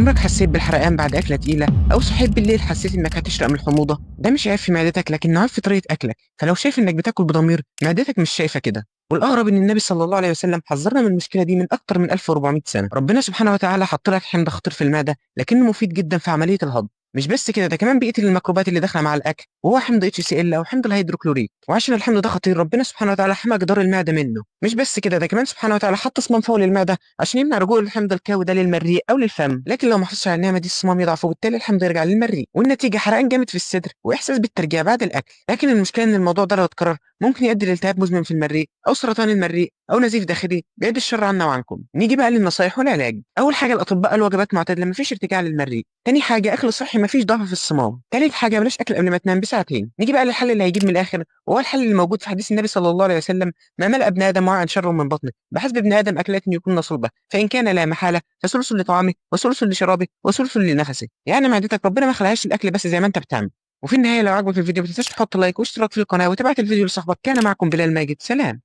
عمرك حسيت بالحرقان بعد أكلة تقيلة أو صحيت بالليل حسيت إنك هتشرق من الحموضة؟ ده مش عيب في معدتك لكنه عيب في طريقة أكلك، فلو شايف إنك بتاكل بضمير معدتك مش شايفة كده. والأغرب إن النبي صلى الله عليه وسلم حذرنا من المشكلة دي من أكتر من 1400 سنة. ربنا سبحانه وتعالى حط لك حمض خطير في المعدة لكنه مفيد جدا في عملية الهضم. مش بس كده، ده كمان بيقتل الميكروبات اللي داخله مع الاكل، وهو حمض HCl او حمض الهيدروكلوريك. وعشان الحمض ده خطير ربنا سبحانه وتعالى حمى جدار المعده منه. مش بس كده، ده كمان سبحانه وتعالى حط صمام فوق للمعده عشان يمنع رجوع الحمض الكاوي ده للمريء او للفم. لكن لو ما حافظش على النعمه دي الصمام يضعف وبالتالي الحمض يرجع للمريء، والنتيجه حرقان جامد في الصدر واحساس بالترجيع بعد الاكل. لكن المشكله ان الموضوع ده لو اتكرر ممكن يؤدي لالتهاب مزمن في المريء او سرطان المريء او نزيف داخلي، بعيد الشر عنا وعنكم. نيجي بقى للنصايح والعلاج. اول حاجه الاطباء قالوا وجبات معتدله مفيش ارتجاع للمريء. تاني حاجه اكل صحي مفيش ضعف في الصمام. تالت حاجه بلاش اكل قبل ما تنام بساعتين. نيجي بقى للحل اللي هيجيب من الاخر، وهو الحل اللي موجود في حديث النبي صلى الله عليه وسلم: ما ملأ ابن ادم وعاء شر من بطنه، بحسب ابن ادم اكلات يكون صلبه، فان كان لا محاله فثلث لطعامه وثلث لشرابه وثلث لنفسه. يعني معدتك ربنا ما خلقهاش الاكل بس زي ما انت بتعمل. وفي النهايه لو عجبك الفيديو ما تنساش تحط لايك واشتراك في القناه وتبعت الفيديو لصاحبك. كان معكم بلال ماجد، سلام.